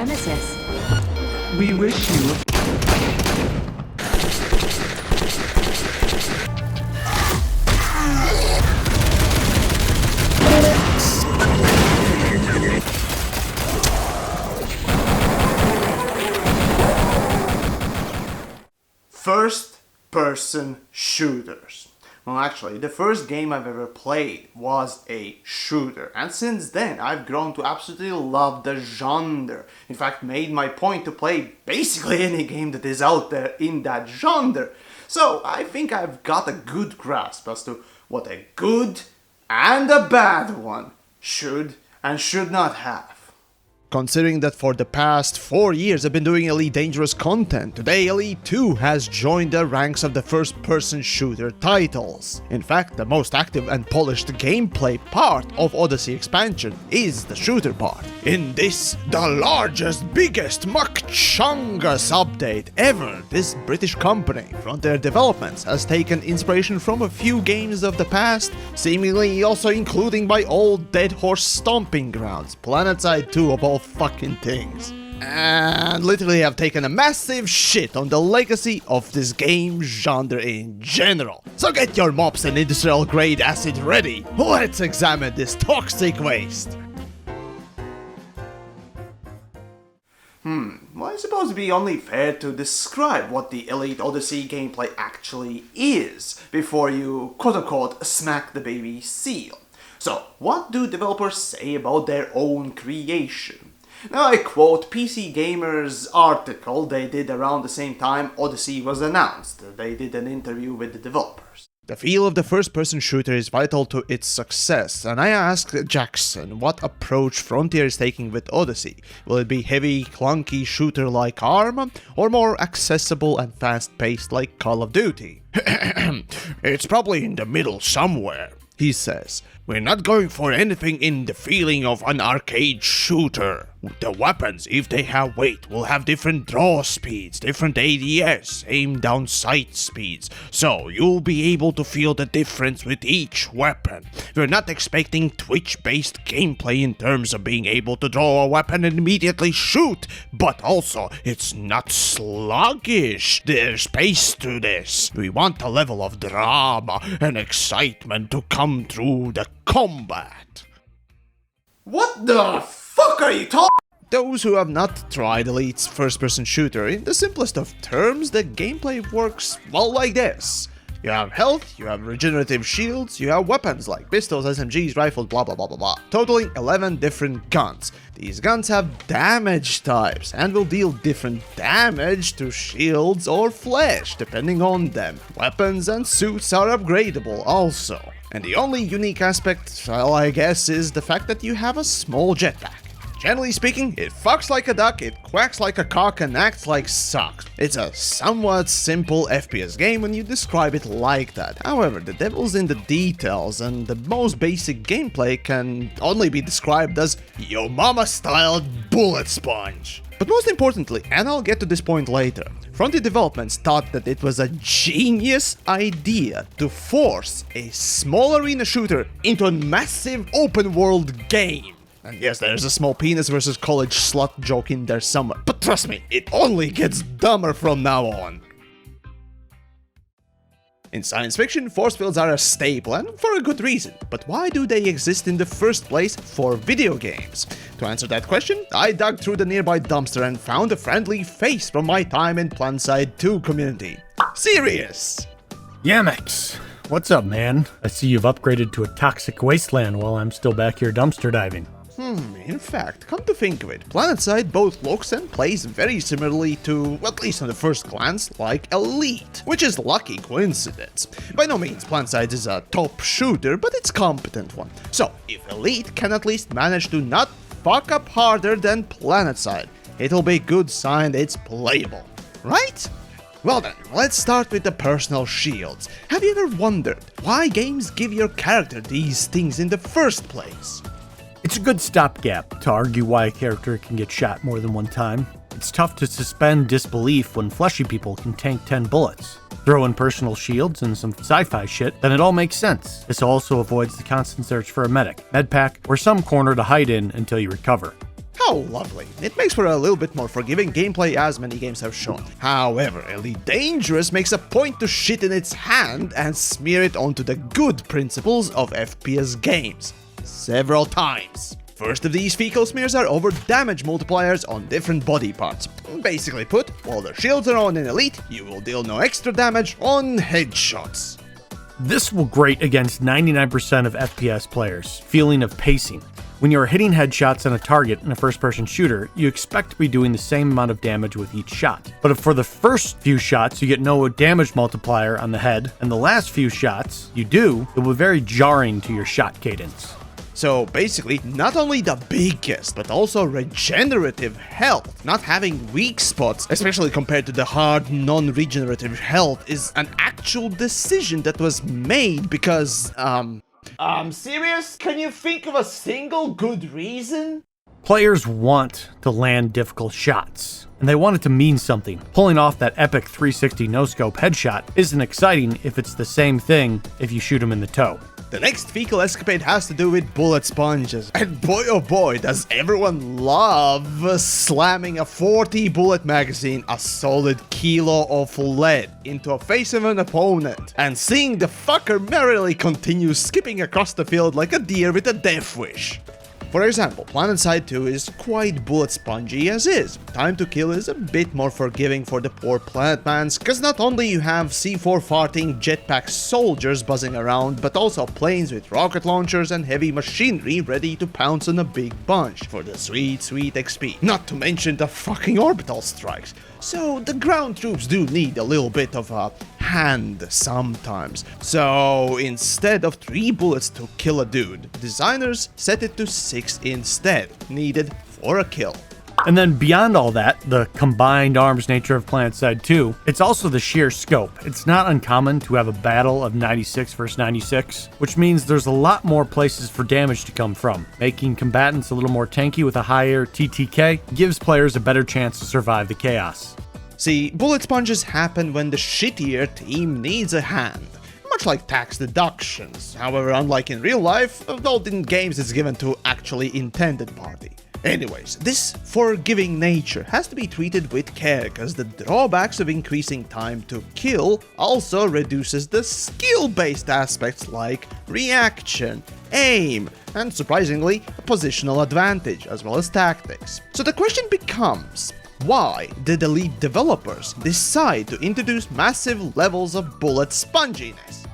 premises. We wish you... First-person shooters. Well, actually, the first game I've ever played was a shooter, and since then I've grown to absolutely love the genre. In fact, made my point to play basically any game that is out there in that genre. So I think I've got a good grasp as to what a good and a bad one should and should not have. Considering that for the past 4 years I've been doing Elite Dangerous content, today Elite 2 has joined the ranks of the first-person shooter titles. In fact, the most active and polished gameplay part of Odyssey expansion is the shooter part. In this, the largest, biggest, much-chungus update ever, this British company, Frontier Developments, has taken inspiration from a few games of the past, seemingly also including my old dead horse stomping grounds, PlanetSide 2 of all fucking things, and literally have taken a massive shit on the legacy of this game genre in general. So get your mops and industrial grade acid ready, let's examine this toxic waste. Well, I suppose it'd be only fair to describe what the Elite Odyssey gameplay actually is, before you quote-unquote smack the baby seal. So, what do developers say about their own creation? Now I quote PC Gamer's article they did around the same time Odyssey was announced. They did an interview with the developers. The feel of the first-person shooter is vital to its success, and I asked Jackson what approach Frontier is taking with Odyssey. Will it be heavy, clunky shooter like ARM, or more accessible and fast-paced like Call of Duty? It's probably in the middle somewhere, he says. We're not going for anything in the feeling of an arcade shooter. The weapons, if they have weight, will have different draw speeds, different ADS, aim down sight speeds, so you'll be able to feel the difference with each weapon. We're not expecting Twitch-based gameplay in terms of being able to draw a weapon and immediately shoot, but also, it's not sluggish. There's pace to this. We want a level of drama and excitement to come through the combat. What the fuck are you talking? Those who have not tried Elite's first-person shooter, in the simplest of terms, the gameplay works well like this. You have health, you have regenerative shields, you have weapons like pistols, SMGs, rifles, blah blah blah blah blah, totaling 11 different guns. These guns have damage types and will deal different damage to shields or flesh, depending on them. Weapons and suits are upgradable also. And the only unique aspect, well, I guess, is the fact that you have a small jetpack. Generally speaking, it fucks like a duck, it quacks like a cock, and acts like socks. It's a somewhat simple FPS game when you describe it like that. However, the devil's in the details, and the most basic gameplay can only be described as yo mama-style bullet sponge. But most importantly, and I'll get to this point later, Frontier Developments thought that it was a genius idea to force a small arena shooter into a massive open world game. And yes, there's a small penis versus college slut joke in there somewhere, but trust me, it only gets dumber from now on. In science fiction, force fields are a staple, and for a good reason. But why do they exist in the first place for video games? To answer that question, I dug through the nearby dumpster and found a friendly face from my time in PlanetSide 2 community. Serious! TheYamiks, what's up, man? I see you've upgraded to a toxic wasteland while I'm still back here dumpster diving. In fact, come to think of it, PlanetSide both looks and plays very similarly to, at least on the first glance, like Elite, which is lucky coincidence. By no means PlanetSide is a top shooter, but it's a competent one. So, if Elite can at least manage to not fuck up harder than PlanetSide, it'll be a good sign it's playable, right? Well then, let's start with the personal shields. Have you ever wondered why games give your character these things in the first place? It's a good stopgap to argue why a character can get shot more than one time. It's tough to suspend disbelief when fleshy people can tank 10 bullets. Throw in personal shields and some sci-fi shit, then it all makes sense. This also avoids the constant search for a medic, medpack, or some corner to hide in until you recover. How lovely. It makes for a little bit more forgiving gameplay as many games have shown. However, Elite Dangerous makes a point to shit in its hand and smear it onto the good principles of FPS games. Several times. First of these fecal smears are over damage multipliers on different body parts. Basically put, while the shields are on in Elite, you will deal no extra damage on headshots. This will grate against 99% of FPS players' feeling of pacing. When you're hitting headshots on a target in a first-person shooter, you expect to be doing the same amount of damage with each shot. But if for the first few shots you get no damage multiplier on the head, and the last few shots you do, it will be very jarring to your shot cadence. So basically, not only the biggest, but also regenerative health. Not having weak spots, especially compared to the hard, non-regenerative health, is an actual decision that was made because, serious? Can you think of a single good reason? Players want to land difficult shots, and they want it to mean something. Pulling off that epic 360 no-scope headshot isn't exciting if it's the same thing if you shoot him in the toe. The next fecal escapade has to do with bullet sponges. And boy oh boy, does everyone love slamming a 40 bullet magazine, a solid kilo of lead, into a face of an opponent, and seeing the fucker merrily continue skipping across the field like a deer with a death wish. For example, PlanetSide 2 is quite bullet spongy as is. Time to kill is a bit more forgiving for the poor planetmans, cause not only you have C4 farting jetpack soldiers buzzing around, but also planes with rocket launchers and heavy machinery ready to pounce on a big bunch for the sweet XP. Not to mention the fucking orbital strikes. So the ground troops do need a little bit of a hand sometimes. So instead of 3 bullets to kill a dude, designers set it to 6 instead, needed for a kill. And then beyond all that, the combined arms nature of PlanetSide 2, it's also the sheer scope. It's not uncommon to have a battle of 96 versus 96, which means there's a lot more places for damage to come from. Making combatants a little more tanky with a higher TTK gives players a better chance to survive the chaos. See, bullet sponges happen when the shittier team needs a hand. Much like tax deductions. However, unlike in real life, though in games it's given to actually intended party. Anyways, this forgiving nature has to be treated with care, cause the drawbacks of increasing time to kill also reduces the skill-based aspects like reaction, aim, and surprisingly, positional advantage, as well as tactics. So the question becomes, why did Elite developers decide to introduce massive levels of bullet sponginess?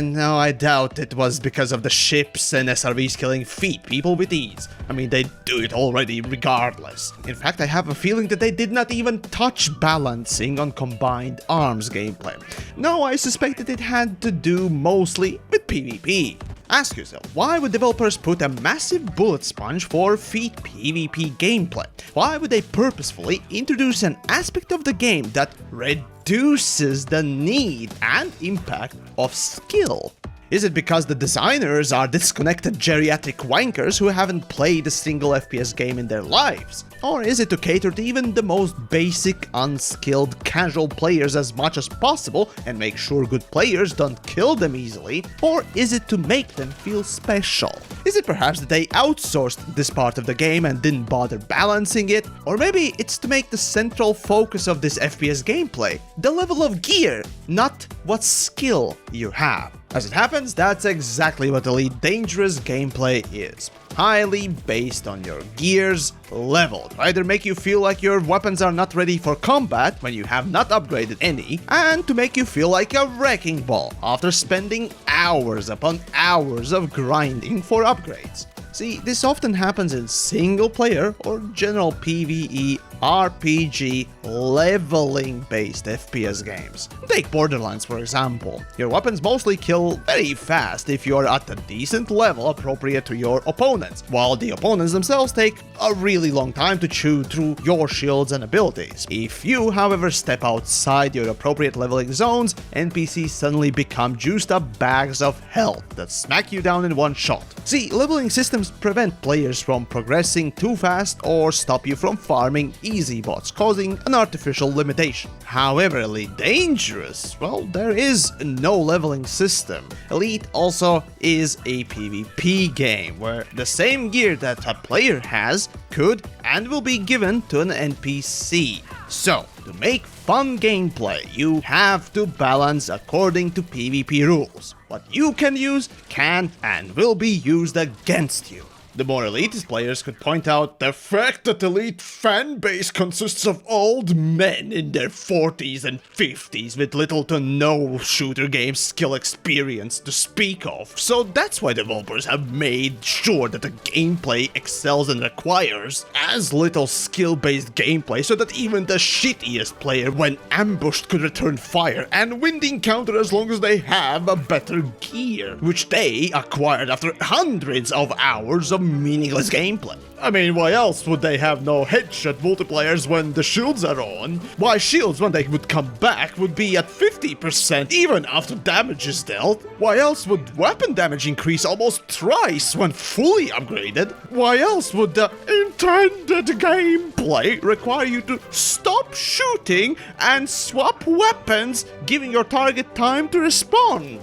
No, I doubt it was because of the ships and SRVs killing people with ease. I mean, they do it already regardless. In fact, I have a feeling that they did not even touch balancing on combined arms gameplay. No, I suspected it had to do mostly with PvP. Ask yourself, why would developers put a massive bullet sponge for feat PvP gameplay? Why would they purposefully introduce an aspect of the game that reduces the need and impact of skill? Is it because the designers are disconnected geriatric wankers who haven't played a single FPS game in their lives? Or is it to cater to even the most basic, unskilled, casual players as much as possible and make sure good players don't kill them easily? Or is it to make them feel special? Is it perhaps that they outsourced this part of the game and didn't bother balancing it? Or maybe it's to make the central focus of this FPS gameplay the level of gear, not what skill you have. As it happens, that's exactly what Elite Dangerous gameplay is. Highly based on your gear's level, to either make you feel like your weapons are not ready for combat when you have not upgraded any, and to make you feel like a wrecking ball after spending hours upon hours of grinding for upgrades. See, this often happens in single player or general PvE RPG leveling based FPS games. Take Borderlands for example. Your weapons mostly kill very fast if you're at a decent level appropriate to your opponents, while the opponents themselves take a really long time to chew through your shields and abilities. If you, however, step outside your appropriate leveling zones, NPCs suddenly become juiced up bags of health that smack you down in one shot. See, leveling systems prevent players from progressing too fast or stop you from farming easy bots, causing an artificial limitation. However, Elite Dangerous, well, there is no leveling system. Elite also is a PvP game, where the same gear that a player has could and will be given to an NPC. So, to make fun gameplay, you have to balance according to PvP rules. What you can use can and will be used against you. The more elitist players could point out the fact that Elite fanbase consists of old men in their 40s and 50s with little to no shooter game skill experience to speak of. So that's why developers have made sure that the gameplay excels and requires as little skill-based gameplay so that even the shittiest player when ambushed could return fire and win the encounter as long as they have a better gear, which they acquired after hundreds of hours of meaningless gameplay. I mean, why else would they have no headshot multipliers when the shields are on? Why shields, when they would come back, would be at 50% even after damage is dealt? Why else would weapon damage increase almost twice when fully upgraded? Why else would the intended gameplay require you to stop shooting and swap weapons, giving your target time to respond?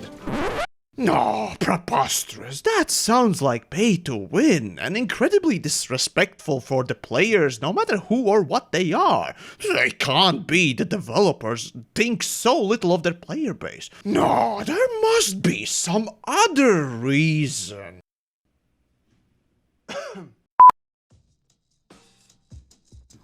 No, preposterous. That sounds like pay to win, and incredibly disrespectful for the players, no matter who or what they are. It can't be the developers think so little of their player base. No, there must be some other reason.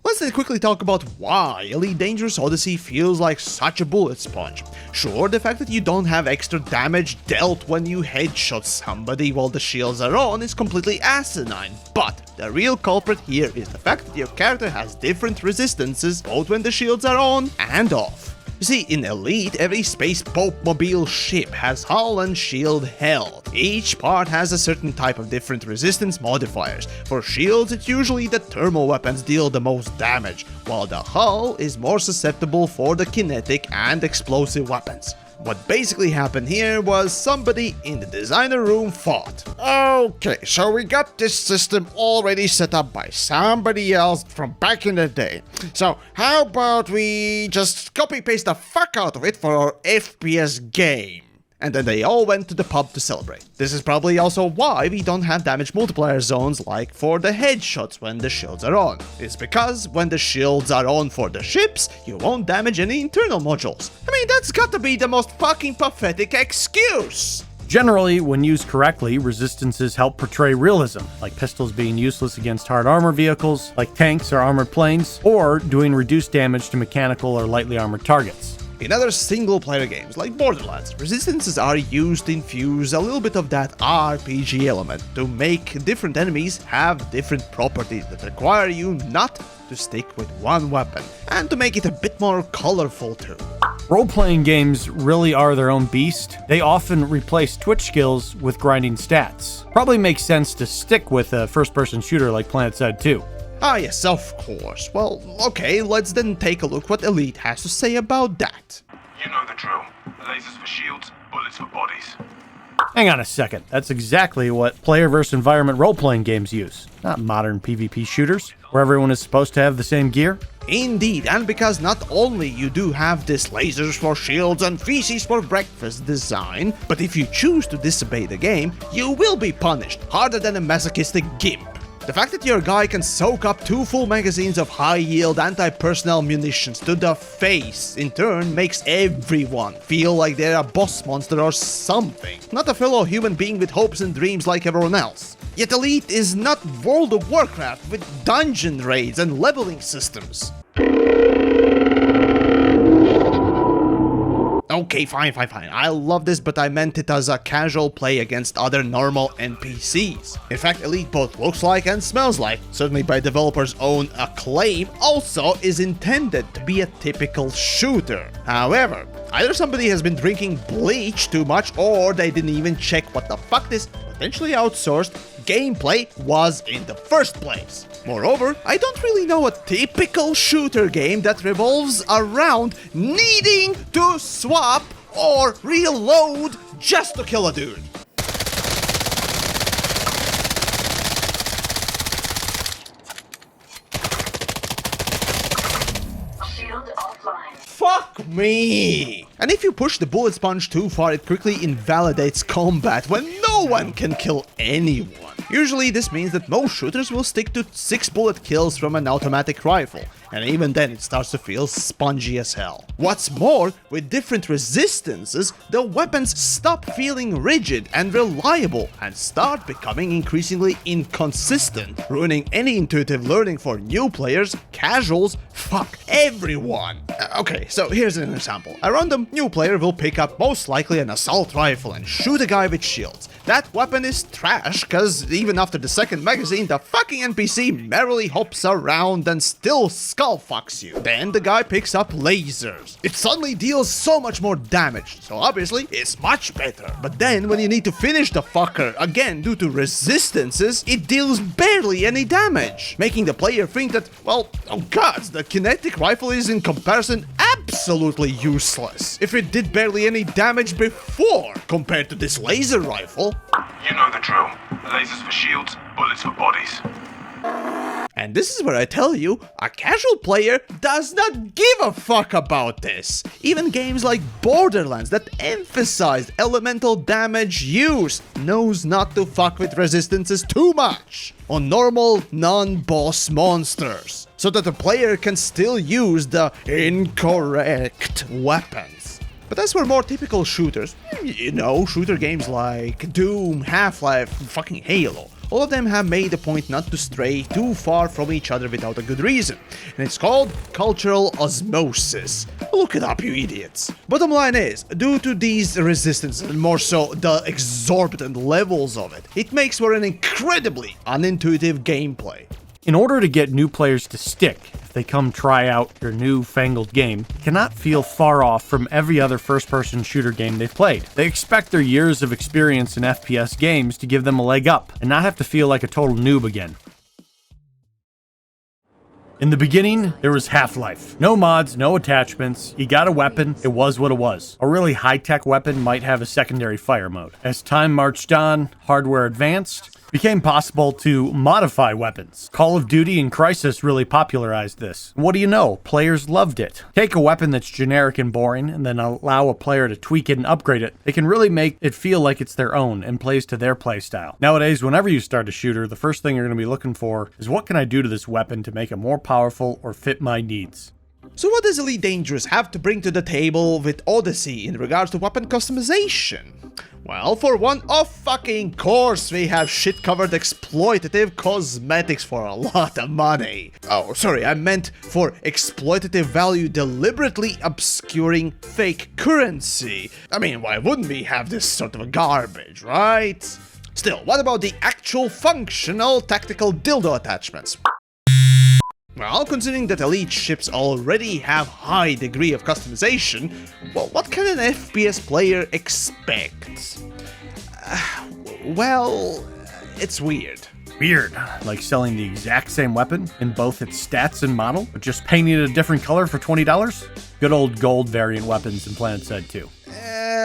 Let's then quickly talk about why Elite Dangerous Odyssey feels like such a bullet sponge. Sure, the fact that you don't have extra damage dealt when you headshot somebody while the shields are on is completely asinine, but the real culprit here is the fact that your character has different resistances both when the shields are on and off. You see, in Elite, every Space Pope-mobile ship has hull and shield health. Each part has a certain type of different resistance modifiers. For shields, it's usually the thermal weapons deal the most damage, while the hull is more susceptible for the kinetic and explosive weapons. What basically happened here was somebody in the designer room thought, okay, so we got this system already set up by somebody else from back in the day. So how about we just copy-paste the fuck out of it for our FPS game? And then they all went to the pub to celebrate. This is probably also why we don't have damage multiplier zones like for the headshots when the shields are on. It's because when the shields are on for the ships, you won't damage any internal modules. I mean, that's gotta be the most fucking pathetic excuse! Generally, when used correctly, resistances help portray realism, like pistols being useless against hard armor vehicles, like tanks or armored planes, or doing reduced damage to mechanical or lightly armored targets. In other single-player games like Borderlands, resistances are used to infuse a little bit of that RPG element to make different enemies have different properties that require you not to stick with one weapon, and to make it a bit more colorful too. Role-playing games really are their own beast. They often replace Twitch skills with grinding stats. Probably makes sense to stick with a first-person shooter like PlanetSide 2. Ah yes, of course. Well, okay, let's then take a look what Elite has to say about that. You know the drill. Lasers for shields, bullets for bodies. Hang on a second, that's exactly what player versus environment role-playing games use, not modern PvP shooters, where everyone is supposed to have the same gear. Indeed, and because not only you do have this lasers for shields and feces for breakfast design, but if you choose to disobey the game, you will be punished harder than a masochistic gimp. The fact that your guy can soak up 2 full magazines of high-yield anti-personnel munitions to the face, in turn, makes everyone feel like they're a boss monster or something, not a fellow human being with hopes and dreams like everyone else. Yet Elite is not World of Warcraft with dungeon raids and leveling systems. Okay, fine. I love this, but I meant it as a casual play against other normal NPCs. In fact, Elite both looks like and smells like, certainly by developers' own acclaim, also is intended to be a typical shooter. However, either somebody has been drinking bleach too much, or they didn't even check what the fuck this potentially outsourced gameplay was in the first place. Moreover, I don't really know a typical shooter game that revolves around needing to swap or reload just to kill a dude. me! And if you push the bullet sponge too far, it quickly invalidates combat when no one can kill anyone. Usually this means that most shooters will stick to 6 bullet kills from an automatic rifle, and even then it starts to feel spongy as hell. What's more, with different resistances, the weapons stop feeling rigid and reliable and start becoming increasingly inconsistent, ruining any intuitive learning for new players, casuals, fuck, everyone. Okay, so here's an example. A random new player will pick up most likely an assault rifle and shoot a guy with shields. That weapon is trash, cause even after the second magazine, the fucking NPC merrily hops around and still skullfucks you. Then the guy picks up lasers. It suddenly deals so much more damage, so obviously it's much better. But then when you need to finish the fucker, again due to resistances, it deals barely any damage, making the player think that, well, oh god, the kinetic rifle is in comparison absolutely useless. If it did barely any damage before compared to this laser rifle. You know the drill. Lasers for shields, bullets for bodies. And this is where I tell you, a casual player does not give a fuck about this. Even games like Borderlands that emphasize elemental damage use knows not to fuck with resistances too much on normal non-boss monsters, so that the player can still use the incorrect weapons. But as for more typical shooters, you know, shooter games like Doom, Half-Life, fucking Halo, all of them have made a point not to stray too far from each other without a good reason. And it's called cultural osmosis. Look it up, you idiots. Bottom line is, due to these resistances, and more so the exorbitant levels of it, it makes for an incredibly unintuitive gameplay. In order to get new players to stick, if they come try out your new-fangled game, it cannot feel far off from every other first-person shooter game they've played. They expect their years of experience in FPS games to give them a leg up, and not have to feel like a total noob again. In the beginning, there was Half-Life. No mods, no attachments, you got a weapon, it was what it was. A really high-tech weapon might have a secondary fire mode. As time marched on, hardware advanced, it became possible to modify weapons. Call of Duty and Crysis really popularized this. What do you know? Players loved it. Take a weapon that's generic and boring, and then allow a player to tweak it and upgrade it. They can really make it feel like it's their own and plays to their playstyle. Nowadays, whenever you start a shooter, the first thing you're going to be looking for is what can I do to this weapon to make it more powerful or fit my needs. So what does Elite Dangerous have to bring to the table with Odyssey in regards to weapon customization? Well, for one, of fucking course we have shit-covered exploitative cosmetics for a lot of money. Oh, sorry, I meant for exploitative value deliberately obscuring fake currency. I mean, why wouldn't we have this sort of a garbage, right? Still, what about the actual functional tactical dildo attachments? Well, considering that Elite ships already have high degree of customization, well, what can an FPS player expect? Well, it's weird. Weird. Like selling the exact same weapon in both its stats and model, but just painting it a different color for $20? Good old gold variant weapons in PlanetSide 2.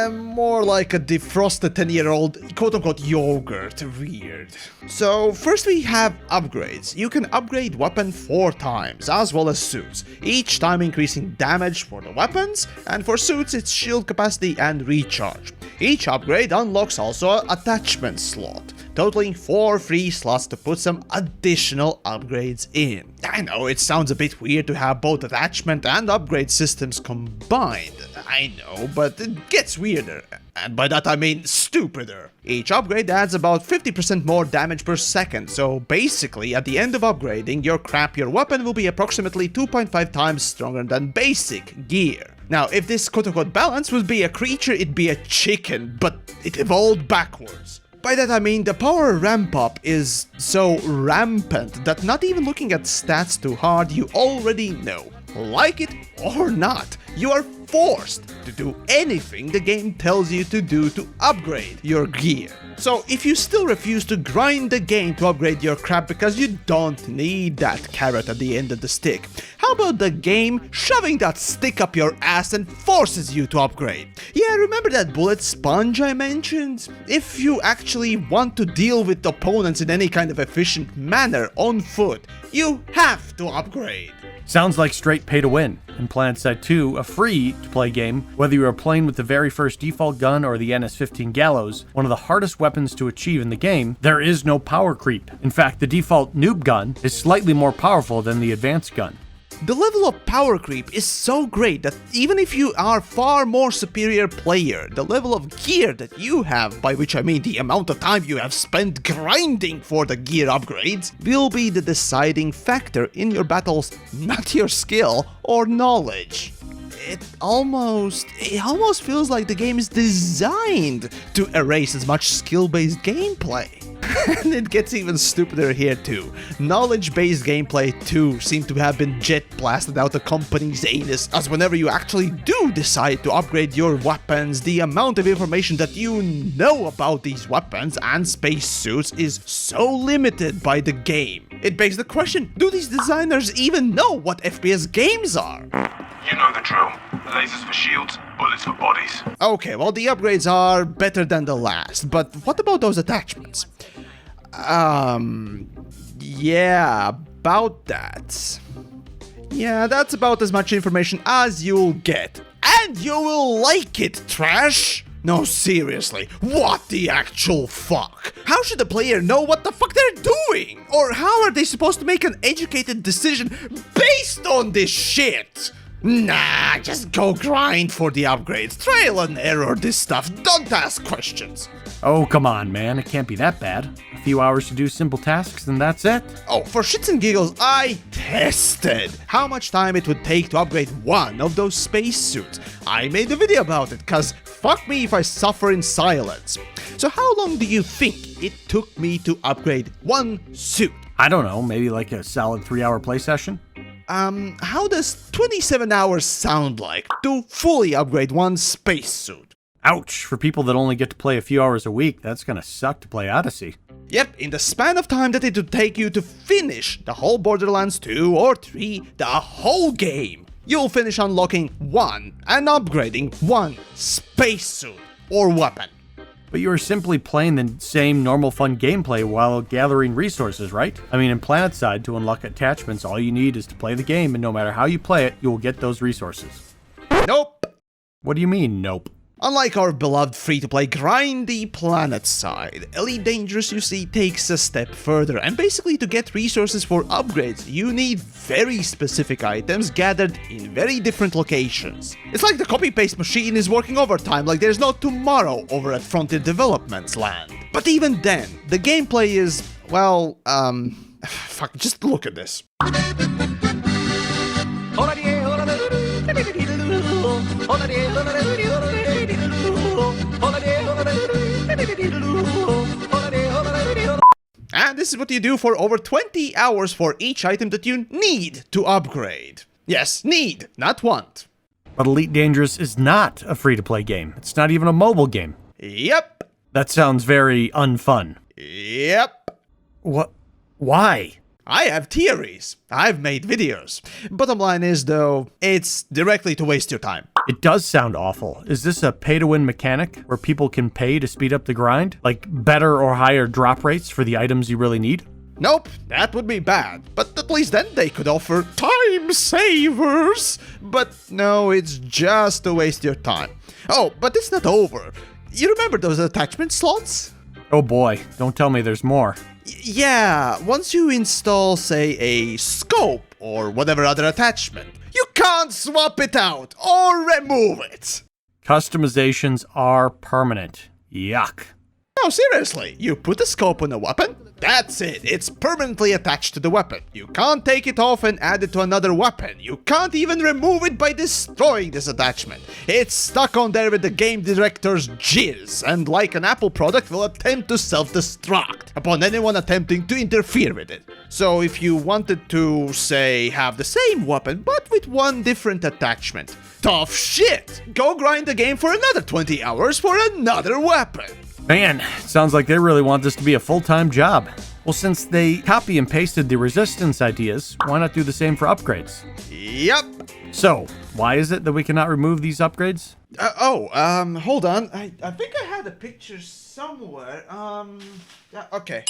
More like a defrosted 10-year-old quote-unquote yogurt. Weird. So first we have upgrades. You can upgrade weapon 4 times, as well as suits, each time increasing damage for the weapons, and for suits it's shield capacity and recharge. Each upgrade unlocks also an attachment slot, totaling 4 free slots to put some additional upgrades in. I know it sounds a bit weird to have both attachment and upgrade systems combined, I know, but it gets weirder, and by that I mean stupider. Each upgrade adds about 50% more damage per second, so basically at the end of upgrading your crappier weapon will be approximately 2.5 times stronger than basic gear. Now, if this quote-unquote balance would be a creature, it'd be a chicken, but it evolved backwards. By that I mean the power ramp up is so rampant that not even looking at stats too hard, you already know. Like it or not, you are forced to do anything the game tells you to do to upgrade your gear. So if you still refuse to grind the game to upgrade your crap because you don't need that carrot at the end of the stick, how about the game shoving that stick up your ass and forces you to upgrade? Yeah, remember that bullet sponge I mentioned? If you actually want to deal with opponents in any kind of efficient manner on foot, you have to upgrade. Sounds like straight pay to win. In PlanetSide 2, a free-to-play game, whether you are playing with the very first default gun or the NS-15 Gallows, one of the hardest weapons to achieve in the game, there is no power creep. In fact, the default noob gun is slightly more powerful than the advanced gun. The level of power creep is so great that even if you are far more superior player, the level of gear that you have, by which I mean the amount of time you have spent grinding for the gear upgrades, will be the deciding factor in your battles, not your skill or knowledge. It almost feels like the game is designed to erase as much skill-based gameplay. And it gets even stupider here too. Knowledge-based gameplay too seems to have been jet blasted out the company's anus, as whenever you actually do decide to upgrade your weapons, the amount of information that you know about these weapons and spacesuits is so limited by the game. It begs the question, do these designers even know what FPS games are? You know the drill. Lasers for shields, bullets for bodies. Okay, well the upgrades are better than the last, but what about those attachments? Yeah, about that. Yeah, that's about as much information as you'll get. And you will like it, trash! No, seriously, what the actual fuck? How should the player know what the fuck they're doing? Or how are they supposed to make an educated decision based on this shit? Nah, just go grind for the upgrades. Trial and error this stuff. Don't ask questions. Oh, come on, man. It can't be that bad. A few hours to do simple tasks and that's it? Oh, for shits and giggles, I tested how much time it would take to upgrade one of those spacesuits. I made a video about it, cause fuck me if I suffer in silence. So how long do you think it took me to upgrade one suit? I don't know, maybe like a solid 3-hour play session? How does 27 hours sound like to fully upgrade one spacesuit? Ouch, for people that only get to play a few hours a week, that's gonna suck to play Odyssey. Yep, in the span of time that it would take you to finish the whole Borderlands 2 or 3, the whole game, you'll finish unlocking one and upgrading one spacesuit or weapon. But you are simply playing the same normal fun gameplay while gathering resources, right? I mean, in PlanetSide, to unlock attachments, all you need is to play the game, and no matter how you play it, you will get those resources. Nope. What do you mean, nope? Unlike our beloved free-to-play grindy PlanetSide, Elite Dangerous, you see, takes a step further, and basically to get resources for upgrades, you need very specific items gathered in very different locations. It's like the copy-paste machine is working overtime like there's no tomorrow over at Frontier Development's land. But even then, the gameplay is, well, fuck, just look at this. And this is what you do for over 20 hours for each item that you need to upgrade. Yes, need, not want. But Elite Dangerous is not a free-to-play game. It's not even a mobile game. Yep. That sounds very unfun. Yep. What? Why? I have theories. I've made videos. Bottom line is, though, it's directly to waste your time. It does sound awful. Is this a pay-to-win mechanic where people can pay to speed up the grind? Like better or higher drop rates for the items you really need? Nope, that would be bad. But at least then they could offer time savers. But no, it's just to waste your time. Oh, but it's not over. You remember those attachment slots? Oh boy, don't tell me there's more. Yeah, once you install, say, a scope or whatever other attachment, you can't swap it out or remove it. Customizations are permanent. Yuck. No, seriously, you put the scope on a weapon, that's it, it's permanently attached to the weapon. You can't take it off and add it to another weapon. You can't even remove it by destroying this attachment. It's stuck on there with the game director's jizz, and like an Apple product will attempt to self-destruct upon anyone attempting to interfere with it. So if you wanted to, say, have the same weapon, but with one different attachment, tough shit! Go grind the game for another 20 hours for another weapon. Man, sounds like they really want this to be a full-time job. Well, since they copy and pasted the resistance ideas, why not do the same for upgrades? Yep. So, why is it that we cannot remove these upgrades? Hold on. I think I had a picture somewhere. Okay.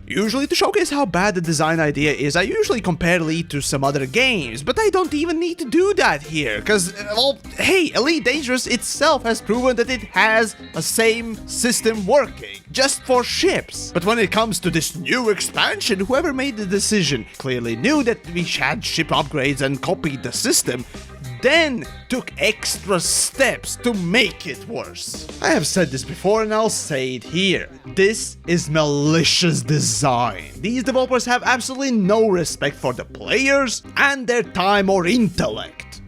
Usually, to showcase how bad the design idea is, I usually compare Elite to some other games, but I don't even need to do that here, because, well, hey, Elite Dangerous itself has proven that it has a same system working, just for ships. But when it comes to this new expansion, whoever made the decision clearly knew that we had ship upgrades and copied the system, then took extra steps to make it worse. I have said this before and I'll say it here. This is malicious design. These developers have absolutely no respect for the players and their time or intellect.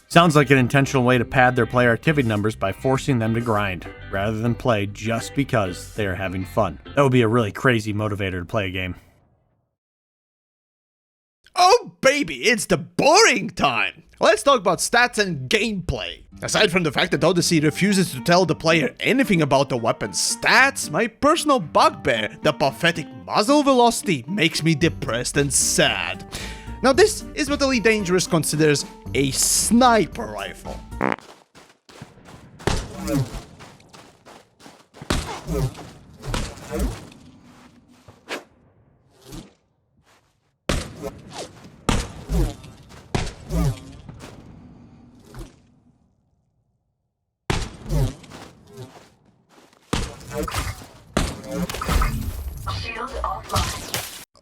Sounds like an intentional way to pad their player activity numbers by forcing them to grind, rather than play just because they are having fun. That would be a really crazy motivator to play a game. Oh baby, it's the boring time! Let's talk about stats and gameplay. Aside from the fact that Odyssey refuses to tell the player anything about the weapon's stats, my personal bugbear, the pathetic muzzle velocity, makes me depressed and sad. Now this is what Elite Dangerous considers a sniper rifle.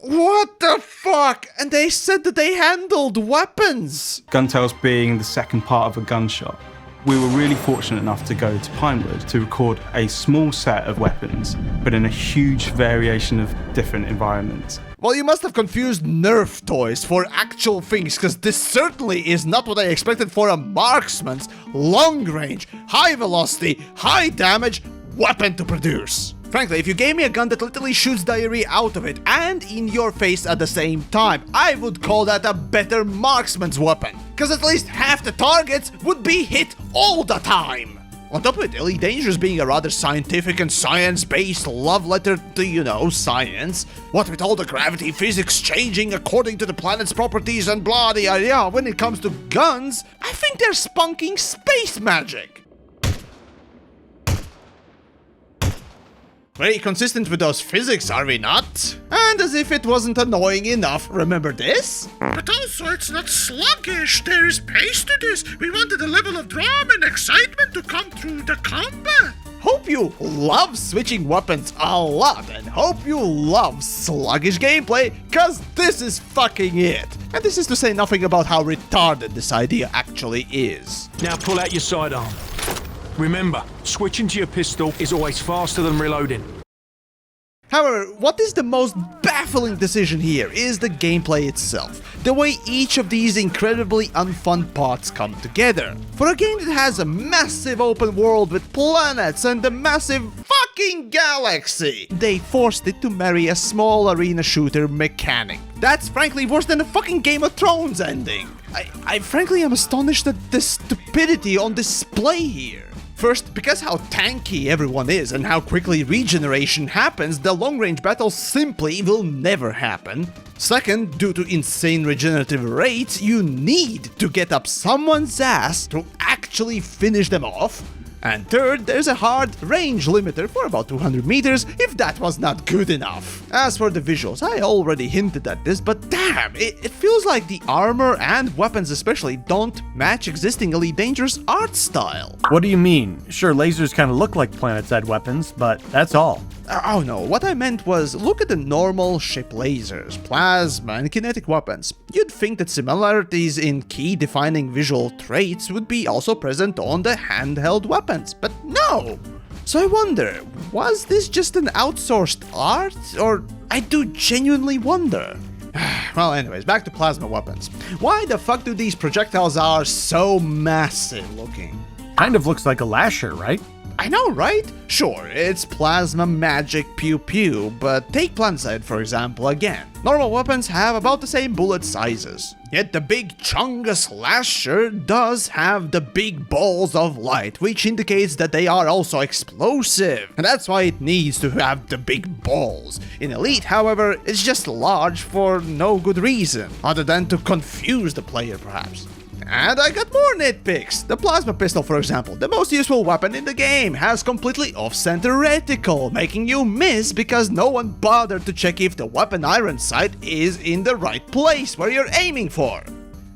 What the fuck? And they said that they handled weapons! Guntails being the second part of a gunshot. We were really fortunate enough to go to Pinewood to record a small set of weapons, but in a huge variation of different environments. Well, you must have confused Nerf toys for actual things, because this certainly is not what I expected for a marksman's long range, high velocity, high damage weapon to produce. Frankly, if you gave me a gun that literally shoots diarrhea out of it and in your face at the same time, I would call that a better marksman's weapon, because at least half the targets would be hit all the time. On top of it, Elite Dangerous being a rather scientific and science-based love letter to, you know, science. What with all the gravity physics changing according to the planet's properties and blah, yeah, when it comes to guns, I think they're spunking space magic. Very consistent with those physics, are we not? And as if it wasn't annoying enough, remember this? But also it's not sluggish, there is pace to this. We wanted a level of drama and excitement to come through the combat. Hope you love switching weapons a lot, and hope you love sluggish gameplay, cause this is fucking it. And this is to say nothing about how retarded this idea actually is. Now pull out your sidearm. Remember, switching to your pistol is always faster than reloading. However, what is the most baffling decision here is the gameplay itself. The way each of these incredibly unfun parts come together. For a game that has a massive open world with planets and a massive fucking galaxy, they forced it to marry a small arena shooter mechanic. That's frankly worse than a fucking Game of Thrones ending. I frankly am astonished at the stupidity on display here. First, because how tanky everyone is and how quickly regeneration happens, the long-range battles simply will never happen. Second, due to insane regenerative rates, you need to get up someone's ass to actually finish them off. And third, there's a hard range limiter for about 200 meters, if that was not good enough. As for the visuals, I already hinted at this, but damn, it feels like the armor and weapons especially don't match existing Elite Dangerous art style. What do you mean? Sure, lasers kind of look like planet-side weapons, but that's all. Oh no, what I meant was, look at the normal ship lasers, plasma, and kinetic weapons. You'd think that similarities in key defining visual traits would be also present on the handheld weapons, but no! So I wonder, was this just an outsourced art, or I do genuinely wonder? Well anyways, back to plasma weapons. Why the fuck do these projectiles are so massive looking? Kind of looks like a lasher, right? I know, right? Sure, it's plasma magic pew pew, but take Planside for example again. Normal weapons have about the same bullet sizes. Yet the big Chunga Slasher does have the big balls of light, which indicates that they are also explosive. And that's why it needs to have the big balls. In Elite, however, it's just large for no good reason, other than to confuse the player perhaps. And I got more nitpicks. The plasma pistol, for example, the most useful weapon in the game, has completely off-center reticle, making you miss because no one bothered to check if the weapon iron sight is in the right place where you're aiming for.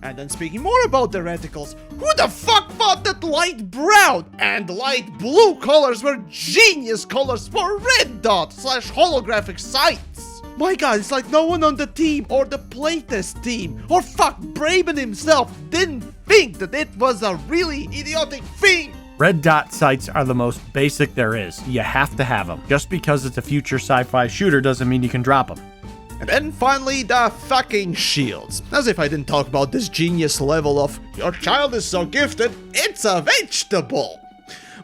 And then speaking more about the reticles, who the fuck thought that light brown and light blue colors were genius colors for red dot / holographic sights? My god, it's like no one on the team or the playtest team or fuck Braben himself didn't think that it was a really idiotic thing. Red dot sights are the most basic there is. You have to have them. Just because it's a future sci-fi shooter doesn't mean you can drop them. And then finally, the fucking shields. As if I didn't talk about this genius level of, your child is so gifted, it's a vegetable.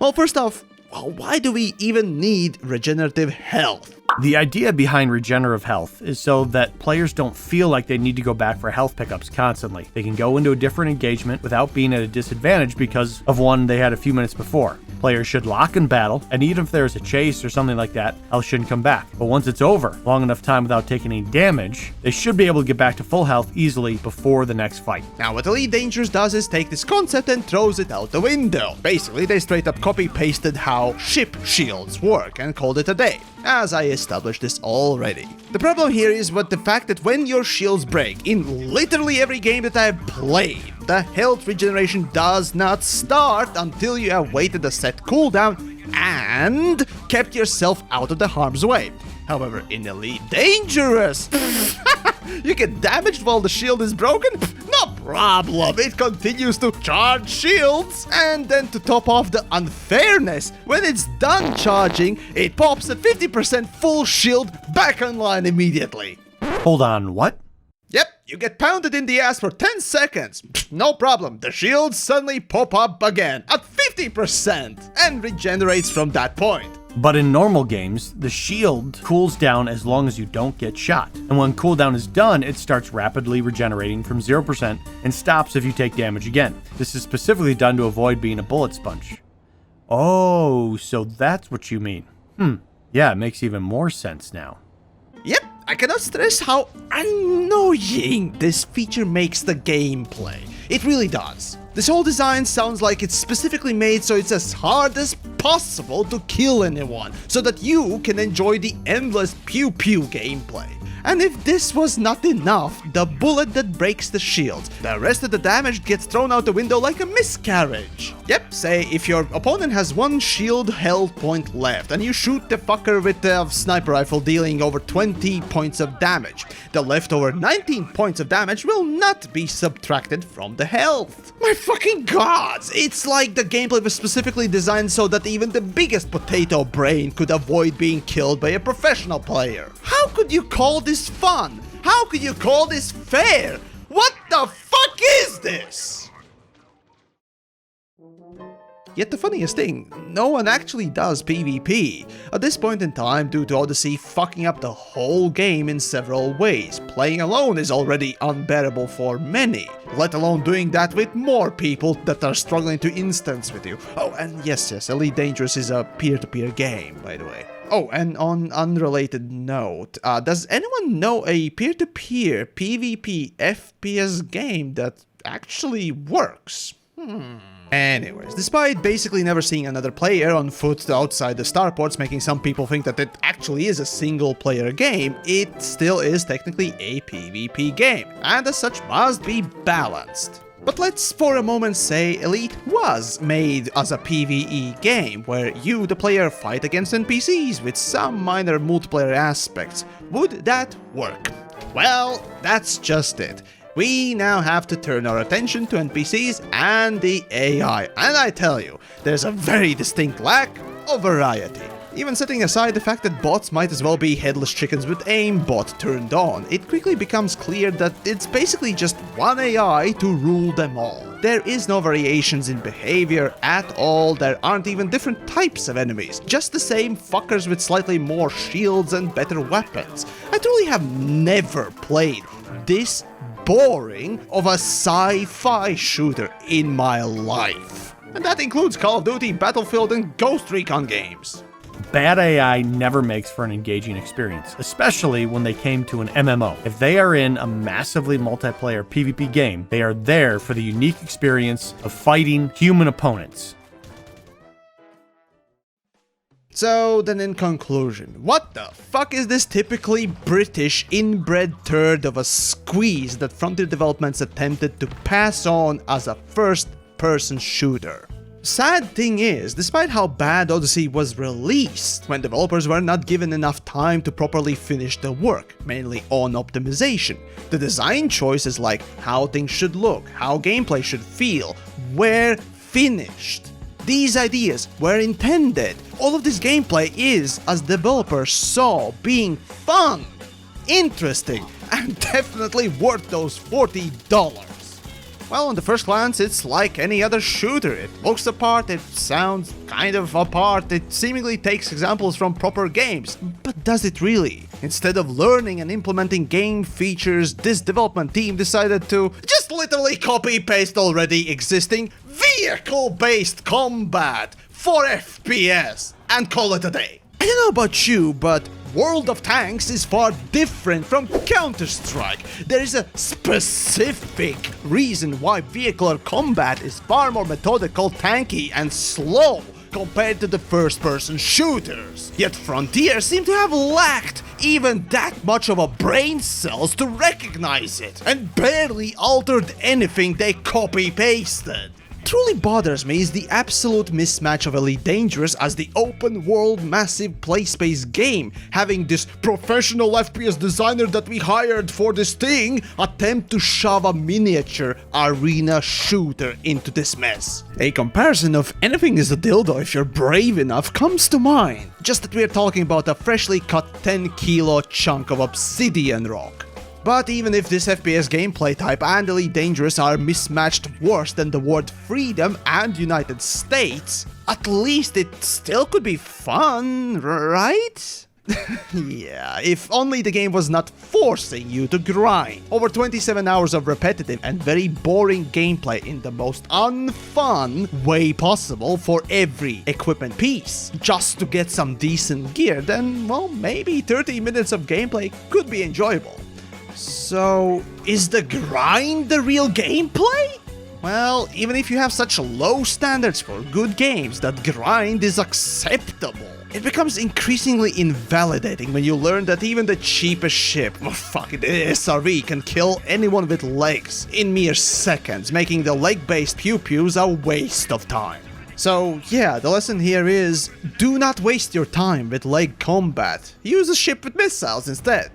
Well, first off, why do we even need regenerative health? The idea behind regenerative health is so that players don't feel like they need to go back for health pickups constantly. They can go into a different engagement without being at a disadvantage because of one they had a few minutes before. Players should lock in battle, and even if there's a chase or something like that, health shouldn't come back. But once it's over, long enough time without taking any damage, they should be able to get back to full health easily before the next fight. Now what Elite Dangerous does is take this concept and throws it out the window. Basically, they straight up copy-pasted how ship shields work and called it a day, as I established this already. The problem here is with the fact that when your shields break, in literally every game that I've played, the health regeneration does not start until you have waited a set cooldown and kept yourself out of the harm's way. However, in Elite Dangerous, you get damaged while the shield is broken? No problem, it continues to charge shields. And then to top off the unfairness, when it's done charging, it pops at 50% full shield back online immediately. Hold on, what? Yep, you get pounded in the ass for 10 seconds. No problem, the shields suddenly pop up again at 50% and regenerates from that point. But in normal games, the shield cools down as long as you don't get shot. And when cooldown is done, it starts rapidly regenerating from 0% and stops if you take damage again. This is specifically done to avoid being a bullet sponge. Oh, so that's what you mean. Yeah, it makes even more sense now. Yep, I cannot stress how annoying this feature makes the gameplay. It really does. This whole design sounds like it's specifically made so it's as hard as possible to kill anyone, so that you can enjoy the endless pew-pew gameplay. And if this was not enough, the bullet that breaks the shields, the rest of the damage gets thrown out the window like a miscarriage. Yep, say if your opponent has one shield health point left and you shoot the fucker with a sniper rifle dealing over 20 points of damage, the leftover 19 points of damage will not be subtracted from the health. My fucking gods, it's like the gameplay was specifically designed so that even the biggest potato brain could avoid being killed by a professional player. How could you call this fun? How could you call this fair? What the fuck is this? Yet the funniest thing, no one actually does PvP. At this point in time, due to Odyssey fucking up the whole game in several ways, playing alone is already unbearable for many, let alone doing that with more people that are struggling to instance with you. Oh, and yes, Elite Dangerous is a peer-to-peer game, by the way. Oh, and on unrelated note, does anyone know a peer-to-peer PvP FPS game that actually works? Anyways, despite basically never seeing another player on foot outside the starports, making some people think that it actually is a single-player game, it still is technically a PvP game, and as such must be balanced. But let's for a moment say Elite was made as a PvE game, where you, the player, fight against NPCs with some minor multiplayer aspects. Would that work? Well, that's just it. We now have to turn our attention to NPCs and the AI, and I tell you, there's a very distinct lack of variety. Even setting aside the fact that bots might as well be headless chickens with aimbot turned on, it quickly becomes clear that it's basically just one AI to rule them all. There is no variations in behavior at all, there aren't even different types of enemies, just the same fuckers with slightly more shields and better weapons. I truly have never played this boring of a sci-fi shooter in my life. And that includes Call of Duty, Battlefield, and Ghost Recon games. Bad AI never makes for an engaging experience, especially when they came to an MMO. If they are in a massively multiplayer PvP game, they are there for the unique experience of fighting human opponents. So then in conclusion, what the fuck is this typically British inbred turd of a squeeze that Frontier Developments attempted to pass on as a first-person shooter? Sad thing is, despite how bad Odyssey was released, when developers were not given enough time to properly finish the work, mainly on optimization, the design choices like how things should look, how gameplay should feel, were finished. These ideas were intended. All of this gameplay is, as developers saw, being fun, interesting, and definitely worth those $40. Well, on the first glance, it's like any other shooter. It looks the part, it sounds kind of apart, it seemingly takes examples from proper games. But does it really? Instead of learning and implementing game features, this development team decided to just literally copy-paste already existing vehicle-based combat for FPS and call it a day. I don't know about you, but World of Tanks is far different from Counter-Strike. There is a specific reason why vehicular combat is far more methodical, tanky, and slow compared to the first-person shooters. Yet Frontier seem to have lacked even that much of a brain cells to recognize it, and barely altered anything they copy-pasted. Truly bothers me is the absolute mismatch of Elite Dangerous as the open world massive play space game, having this professional FPS designer that we hired for this thing attempt to shove a miniature arena shooter into this mess. A comparison of anything is a dildo if you're brave enough comes to mind, just that we're talking about a freshly cut 10 kilo chunk of obsidian rock. But even if this FPS gameplay type and Elite Dangerous are mismatched worse than the word freedom and United States, at least it still could be fun, right? Yeah, if only the game was not forcing you to grind. Over 27 hours of repetitive and very boring gameplay in the most unfun way possible for every equipment piece. Just to get some decent gear, then, well, maybe 30 minutes of gameplay could be enjoyable. So, is the grind the real gameplay? Well, even if you have such low standards for good games, that grind is acceptable. It becomes increasingly invalidating when you learn that even the cheapest ship, fucking SRV, can kill anyone with legs in mere seconds, making the leg-based pew-pews a waste of time. So yeah, the lesson here is, do not waste your time with leg combat. Use a ship with missiles instead.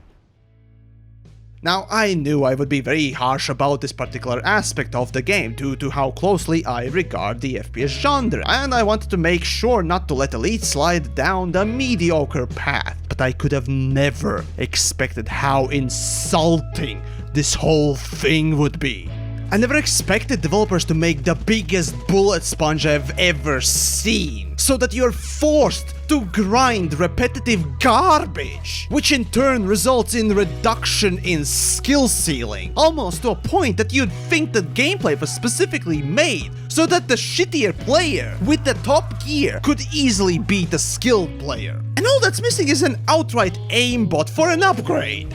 Now, I knew I would be very harsh about this particular aspect of the game due to how closely I regard the FPS genre, and I wanted to make sure not to let Elite slide down the mediocre path, but I could have never expected how insulting this whole thing would be. I never expected developers to make the biggest bullet sponge I've ever seen, so that you're forced to grind repetitive garbage, which in turn results in reduction in skill ceiling, almost to a point that you'd think that gameplay was specifically made so that the shittier player with the top gear could easily beat the skilled player. And all that's missing is an outright aimbot for an upgrade.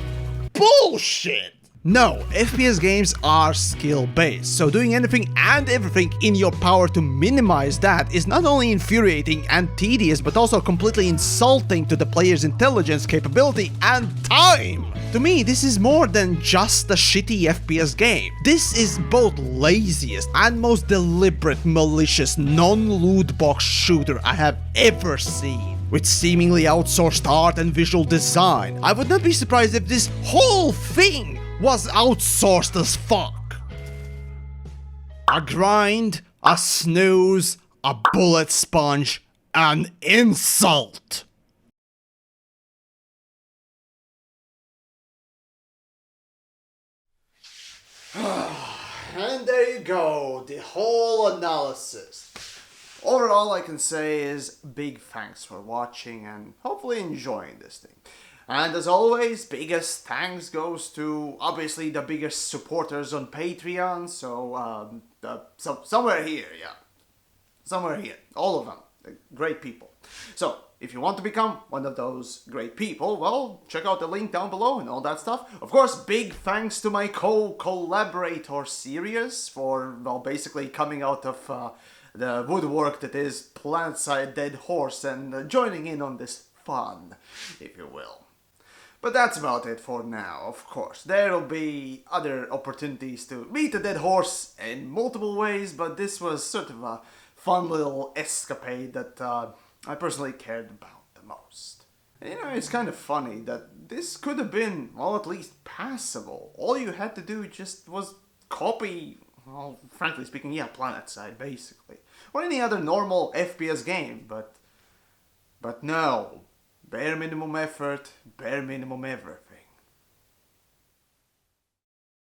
Bullshit! No, FPS games are skill-based, so doing anything and everything in your power to minimize that is not only infuriating and tedious, but also completely insulting to the player's intelligence, capability, and time. To me, this is more than just a shitty FPS game. This is both laziest and most deliberate, malicious, non-loot box shooter I have ever seen. With seemingly outsourced art and visual design, I would not be surprised if this whole thing was outsourced as fuck. A grind, a snooze, a bullet sponge, an insult. And there you go, the whole analysis. Overall, I can say is big thanks for watching and hopefully enjoying this thing. And as always, biggest thanks goes to obviously the biggest supporters on Patreon. So, somewhere here, yeah. Somewhere here. All of them. Great people. So, if you want to become one of those great people, well, check out the link down below and all that stuff. Of course, big thanks to my collaborator Sirius for, well, basically coming out of the woodwork that is Planetside Dead Horse and joining in on this fun, if you will. But that's about it for now, of course. There'll be other opportunities to meet a dead horse in multiple ways, but this was sort of a fun little escapade that I personally cared about the most. And, you know, it's kind of funny that this could have been, well, at least passable. All you had to do just was copy, well, frankly speaking, yeah, Planetside, basically. Or any other normal FPS game, but no. Bare minimum effort, bare minimum ever.